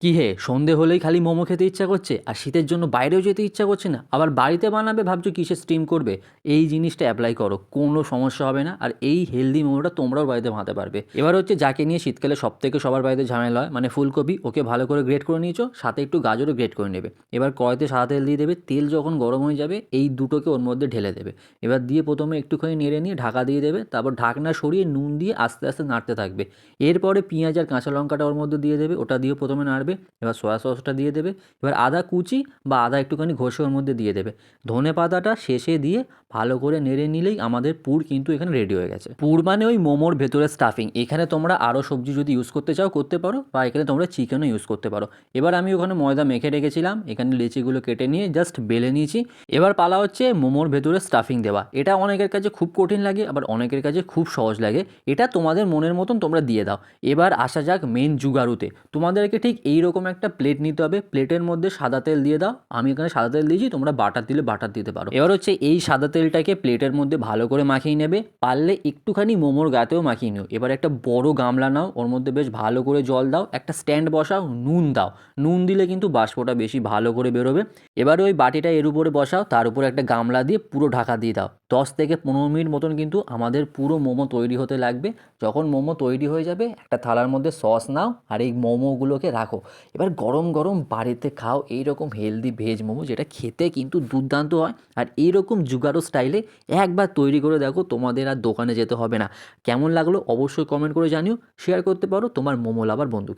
কি হে, সন্ধে হলেই খালি মোমো খেতে ইচ্ছা করছে আর শীতের জন্য বাইরেও যেতে ইচ্ছা করছে না, আবার বাড়িতে বানাবে ভাবছো কিসে স্টিম করবে? এই জিনিসটা অ্যাপ্লাই করো, কোনো সমস্যা হবে না। আর এই হেলদি মোমোটা তোমরাও বাড়িতে বানাতে পারবে। এবার হচ্ছে যাকে নিয়ে শীতকালে সব থেকে সবার বাড়িতে ঝামেলা হয়, মানে ফুলকপি, ওকে ভালো করে গ্রেট করে নিয়েছো, সাথে একটু গাজরও গ্রেট করে নেবে। এবার কড়াইতে সাদা তেল দিয়ে দেবে, তেল যখন গরম হয়ে যাবে এই দুটোকে ওর মধ্যে ঢেলে দেবে। এবার দিয়ে প্রথমে একটুখানি নেড়ে নিয়ে ঢাকা দিয়ে দেবে, তারপর ঢাকনা সরিয়ে নুন দিয়ে আস্তে আস্তে নাড়তে থাকবে। এরপরে পেঁয়াজ আর কাঁচা লঙ্কাটা ওর মধ্যে দিয়ে দেবে, ওটা দিয়ে প্রথমে নাড়বে। এবার সয়া সসটা দিয়ে দেবে। এবার আদা কুচি বা আদা একটুখানি ঘষে ওর মধ্যে দিয়ে দেবে। ধনে পাতাটা শেষে দিয়ে ভালো করে নেড়ে নিলেই আমাদের পুর কিন্তু এখানে রেডি হয়ে গেছে। পুর মানে ওই মোমোর ভেতরে স্টাফিং। এখানে তোমরা আরও সবজি যদি ইউজ করতে চাও করতে পারো, বা এখানে তোমরা চিকেনও ইউজ করতে পারো। এবার আমি ওখানে ময়দা মেখে রেখেছিলাম, এখানে লেচিগুলো কেটে নিয়ে জাস্ট বেলে নিয়েছি। এবার পালা হচ্ছে মোমোর ভেতরে স্টাফিং দেওয়া। এটা অনেকের কাছে খুব কঠিন লাগে, আবার অনেকের কাছে খুব সহজ লাগে। এটা তোমাদের মনের মতন তোমরা দিয়ে দাও। এবার আসা যাক মেন জুগারুতে। তোমাদেরকে ঠিক এইরকম একটা প্লেট নিতে হবে, প্লেটের মধ্যে সাদা তেল দিয়ে দাও। আমি এখানে সাদা তেল দিয়েছি, তোমরা বাটার দিলে বাটার দিতে পারো। এবার হচ্ছে এই সাদা তেলটাকে প্লেটের মধ্যে ভালো করে মাখিয়ে নেবে, পারলে একটুখানি মোমোর গাতেও মাখিয়ে নিও। এবার একটা বড় গামলা নাও, ওর মধ্যে বেশ ভালো করে জল দাও, একটা স্ট্যান্ড বসাও, নুন দাও। নুন দিলে কিন্তু বাষ্পটা বেশি ভালো করে বেরোবে। এবার ওই বাটিটা এর উপরে বসাও, তার উপরে একটা গামলা দিয়ে পুরো ঢাকা দিয়ে দাও। 10 থেকে 15 মিনিট মতন কিন্তু আমাদের পুরো মোমো তৈরি হতে লাগবে। যখন মোমো তৈরি হয়ে যাবে একটা থালার মধ্যে সস নাও আর এই মোমোগুলোকে রাখো। এবার গরম গরম বাড়িতে খাও এইরকম হেলদি ভেজ মোমো, যেটা খেতে কিন্তু দুর্দান্ত হয়। আর এইরকম জুগাড়ো স্টাইলে একবার তৈরি করে দেখো, তোমাদের আর দোকানে যেতে হবে না। কেমন লাগলো অবশ্যই কমেন্ট করে জানিও, শেয়ার করতে পারো তোমার মোমো লাভার বন্ধুকে।